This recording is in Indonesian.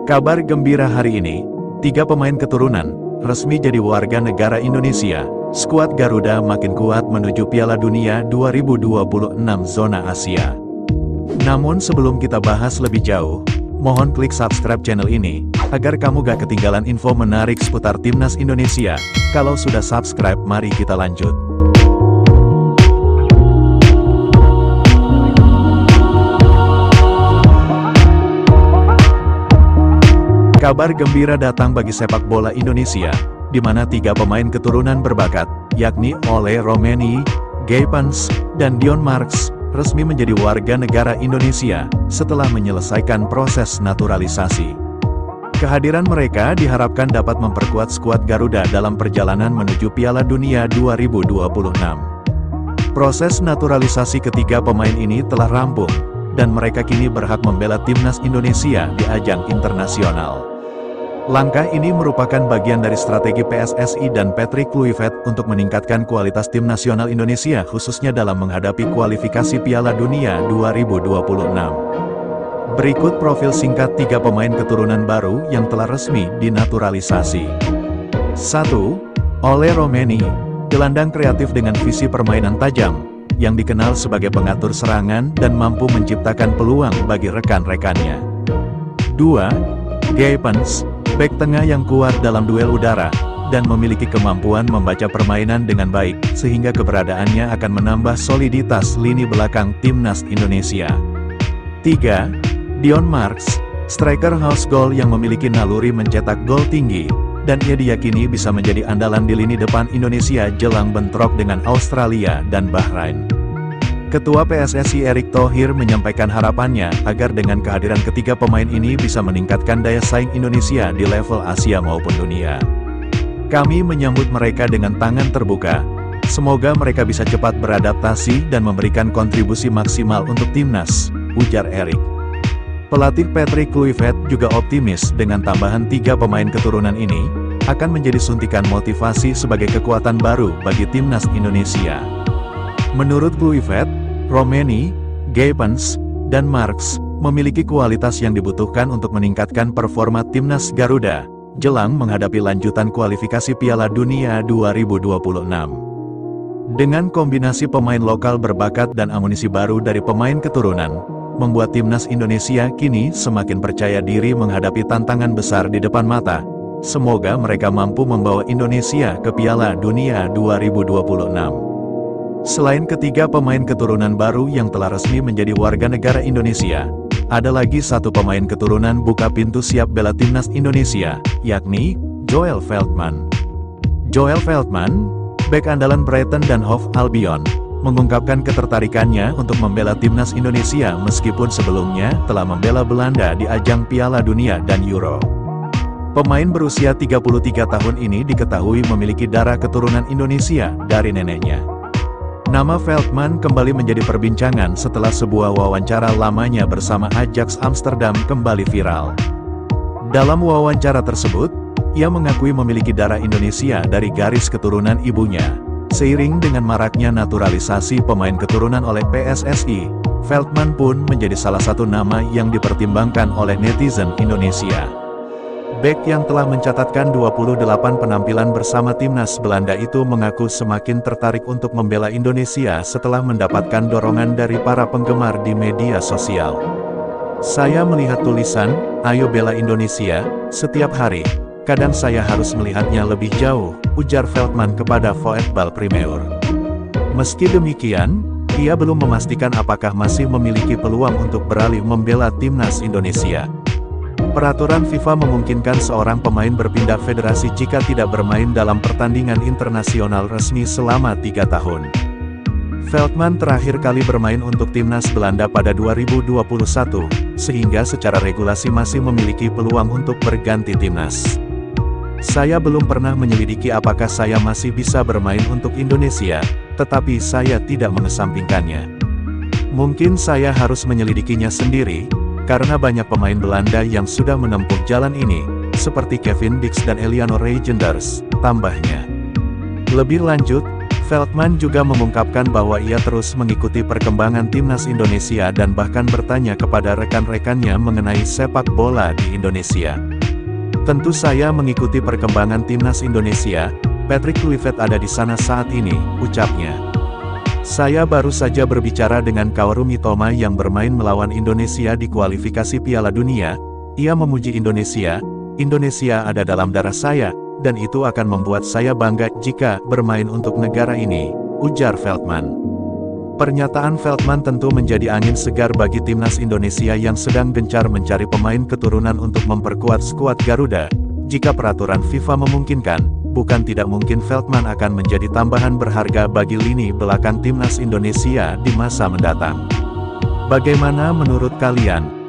Kabar gembira hari ini, 3 pemain keturunan resmi jadi warga negara Indonesia. Skuad Garuda makin kuat menuju Piala Dunia 2026 zona Asia. Namun sebelum kita bahas lebih jauh, mohon klik subscribe channel ini, agar kamu gak ketinggalan info menarik seputar Timnas Indonesia. Kalau sudah subscribe, mari kita lanjut. Kabar gembira datang bagi sepak bola Indonesia, di mana 3 pemain keturunan berbakat, yakni Ole Romeni, Geypens, dan Dion Marks, resmi menjadi warga negara Indonesia, setelah menyelesaikan proses naturalisasi. Kehadiran mereka diharapkan dapat memperkuat skuad Garuda dalam perjalanan menuju Piala Dunia 2026. Proses naturalisasi ketiga pemain ini telah rampung, dan mereka kini berhak membela Timnas Indonesia di ajang internasional. Langkah ini merupakan bagian dari strategi PSSI dan Patrick Kluivert untuk meningkatkan kualitas tim nasional Indonesia khususnya dalam menghadapi kualifikasi Piala Dunia 2026. Berikut profil singkat 3 pemain keturunan baru yang telah resmi dinaturalisasi. 1. Ole Romeni, gelandang kreatif dengan visi permainan tajam, yang dikenal sebagai pengatur serangan dan mampu menciptakan peluang bagi rekan-rekannya. 2. Geypens, bek tengah yang kuat dalam duel udara, dan memiliki kemampuan membaca permainan dengan baik, sehingga keberadaannya akan menambah soliditas lini belakang Timnas Indonesia. 3. Dion Marks, striker house goal yang memiliki naluri mencetak gol tinggi, dan ia diyakini bisa menjadi andalan di lini depan Indonesia jelang bentrok dengan Australia dan Bahrain. Ketua PSSI Erick Thohir menyampaikan harapannya agar dengan kehadiran ketiga pemain ini bisa meningkatkan daya saing Indonesia di level Asia maupun dunia. Kami menyambut mereka dengan tangan terbuka. Semoga mereka bisa cepat beradaptasi dan memberikan kontribusi maksimal untuk Timnas, ujar Erick. Pelatih Patrick Kluivert juga optimis dengan tambahan 3 pemain keturunan ini, akan menjadi suntikan motivasi sebagai kekuatan baru bagi Timnas Indonesia. Menurut Kluivert, Romeni, Geypens, dan Marks memiliki kualitas yang dibutuhkan untuk meningkatkan performa Timnas Garuda jelang menghadapi lanjutan kualifikasi Piala Dunia 2026. Dengan kombinasi pemain lokal berbakat dan amunisi baru dari pemain keturunan, membuat Timnas Indonesia kini semakin percaya diri menghadapi tantangan besar di depan mata. Semoga mereka mampu membawa Indonesia ke Piala Dunia 2026. Selain ketiga pemain keturunan baru yang telah resmi menjadi warga negara Indonesia, ada lagi 1 pemain keturunan buka pintu siap bela Timnas Indonesia, yakni Joel Veltman. Joel Veltman, bek andalan Brighton dan Hove Albion, mengungkapkan ketertarikannya untuk membela Timnas Indonesia meskipun sebelumnya telah membela Belanda di ajang Piala Dunia dan Euro. Pemain berusia 33 tahun ini diketahui memiliki darah keturunan Indonesia dari neneknya. Nama Veltman kembali menjadi perbincangan setelah sebuah wawancara lamanya bersama Ajax Amsterdam kembali viral. Dalam wawancara tersebut, ia mengakui memiliki darah Indonesia dari garis keturunan ibunya. Seiring dengan maraknya naturalisasi pemain keturunan oleh PSSI, Veltman pun menjadi salah satu nama yang dipertimbangkan oleh netizen Indonesia. Bek yang telah mencatatkan 28 penampilan bersama Timnas Belanda itu mengaku semakin tertarik untuk membela Indonesia setelah mendapatkan dorongan dari para penggemar di media sosial. Saya melihat tulisan, "Ayo bela Indonesia," setiap hari. Kadang saya harus melihatnya lebih jauh, ujar Veltman kepada Voetbal Premier. Meski demikian, ia belum memastikan apakah masih memiliki peluang untuk beralih membela Timnas Indonesia. Peraturan FIFA memungkinkan seorang pemain berpindah federasi jika tidak bermain dalam pertandingan internasional resmi selama 3 tahun. Veltman terakhir kali bermain untuk Timnas Belanda pada 2021, sehingga secara regulasi masih memiliki peluang untuk berganti timnas. Saya belum pernah menyelidiki apakah saya masih bisa bermain untuk Indonesia, tetapi saya tidak mengesampingkannya. Mungkin saya harus menyelidikinya sendiri, karena banyak pemain Belanda yang sudah menempuh jalan ini, seperti Kevin Dix dan Eliano Reijnders, tambahnya. Lebih lanjut, Veltman juga mengungkapkan bahwa ia terus mengikuti perkembangan timnas Indonesia dan bahkan bertanya kepada rekan-rekannya mengenai sepak bola di Indonesia. Tentu saya mengikuti perkembangan timnas Indonesia, Patrick Kluivert ada di sana saat ini, ucapnya. Saya baru saja berbicara dengan Kaoru Mitoma yang bermain melawan Indonesia di kualifikasi Piala Dunia. Ia memuji Indonesia, Indonesia ada dalam darah saya, dan itu akan membuat saya bangga jika bermain untuk negara ini, ujar Veltman. Pernyataan Veltman tentu menjadi angin segar bagi timnas Indonesia yang sedang gencar mencari pemain keturunan untuk memperkuat skuad Garuda. Jika peraturan FIFA memungkinkan, bukan tidak mungkin Veltman akan menjadi tambahan berharga bagi lini belakang timnas Indonesia di masa mendatang. Bagaimana menurut kalian?